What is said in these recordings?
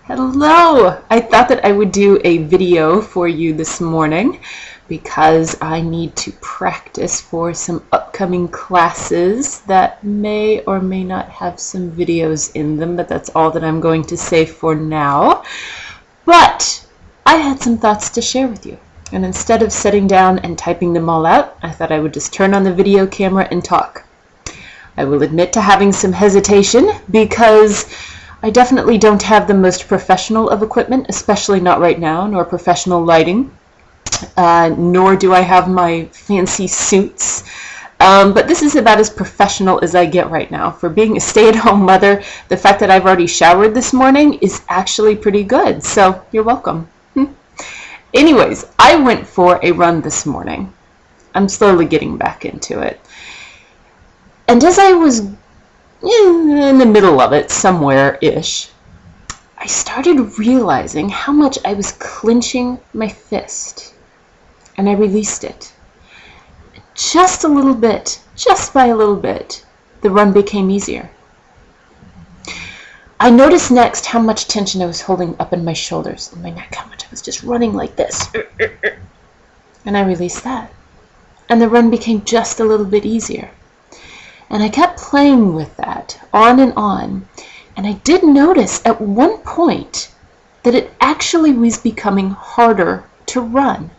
Hello! I thought that I would do a video for you this morning because I need to practice for some upcoming classes that may or may not have some videos in them, but that's all that I'm going to say for now. But I had some thoughts to share with you, and instead of sitting down and typing them all out, I thought I would just turn on the video camera and talk. I will admit to having some hesitation because I definitely don't have the most professional of equipment, especially not right now, nor professional lighting, nor do I have my fancy suits. But this is about as professional as I get right now. For being a stay-at-home mother, the fact that I've already showered this morning is actually pretty good, so you're welcome. Anyways, I went for a run this morning. I'm slowly getting back into it. And as I was in the middle of it, somewhere-ish, I started realizing how much I was clenching my fist, and I released it. Just a little bit, just by a little bit, the run became easier. I noticed next how much tension I was holding up in my shoulders and my neck, how much I was just running like this. And I released that, and the run became just a little bit easier. And I kept playing with that, on, and I did notice at one point that it actually was becoming harder to run.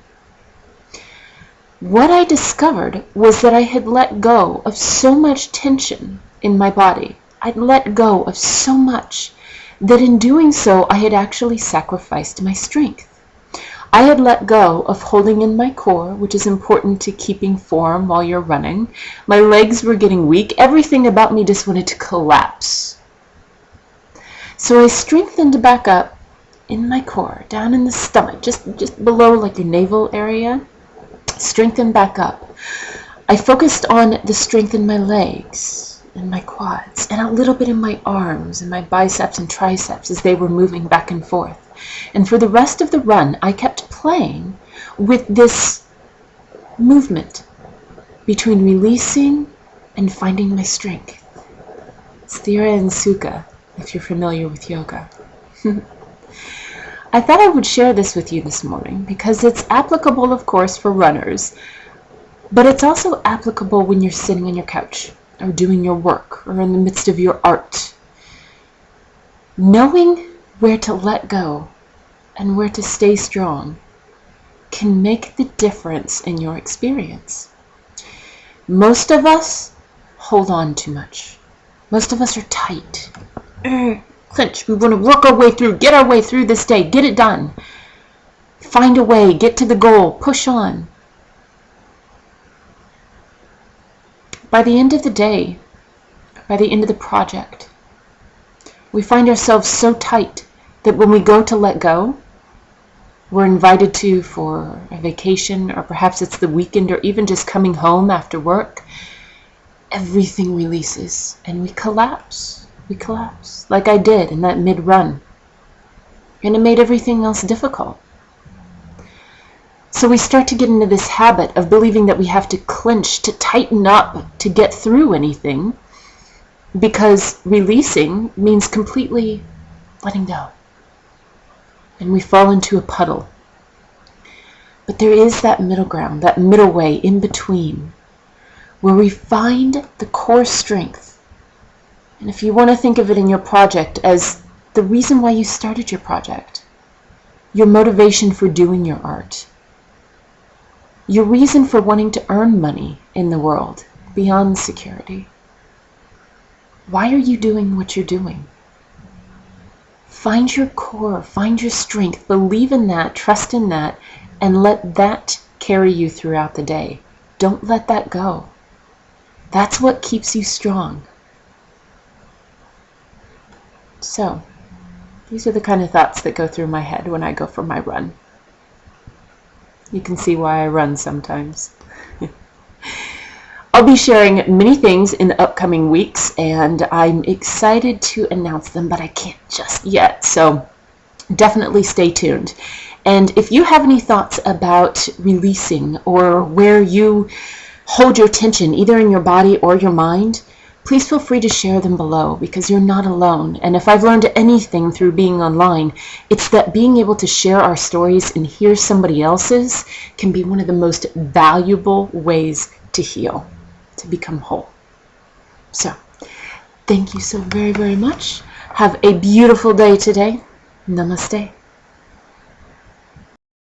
What I discovered was that I had let go of so much tension in my body. I'd let go of so much that in doing so, I had actually sacrificed my strength. I had let go of holding in my core, which is important to keeping form while you're running. My legs were getting weak. Everything about me just wanted to collapse. So I strengthened back up in my core, down in the stomach, just below like your navel area. Strengthened back up. I focused on the strength in my legs and my quads, and a little bit in my arms and my biceps and triceps as they were moving back and forth. And for the rest of the run, I kept playing with this movement between releasing and finding my strength. Sthira and Sukha, if you're familiar with yoga. I thought I would share this with you this morning because it's applicable, of course, for runners, but it's also applicable when you're sitting on your couch or doing your work or in the midst of your art. Knowing where to let go and where to stay strong can make the difference in your experience. Most of us hold on too much. Most of us are tight. Clench. We want to work our way through, get our way through this day, get it done. Find a way, get to the goal, push on. By the end of the day, by the end of the project, we find ourselves so tight that when we go to let go, we're invited to for a vacation, or perhaps it's the weekend, or even just coming home after work, everything releases and we collapse. We collapse, like I did in that mid-run. And it made everything else difficult. So we start to get into this habit of believing that we have to clench, to tighten up, to get through anything, because releasing means completely letting go. And we fall into a puddle. But there is that middle ground, that middle way in between, where we find the core strength. And if you want to think of it in your project as the reason why you started your project, your motivation for doing your art, your reason for wanting to earn money in the world beyond security, why are you doing what you're doing? Find your core, find your strength, believe in that, trust in that, and let that carry you throughout the day. Don't let that go. That's what keeps you strong. So, these are the kind of thoughts that go through my head when I go for my run. You can see why I run sometimes. I'll be sharing many things in the upcoming weeks, and I'm excited to announce them, but I can't just yet, so definitely stay tuned. And if you have any thoughts about releasing or where you hold your tension, either in your body or your mind, please feel free to share them below, because you're not alone. And if I've learned anything through being online, it's that being able to share our stories and hear somebody else's can be one of the most valuable ways to heal, to become whole. So, thank you so very, very much. Have a beautiful day today. Namaste.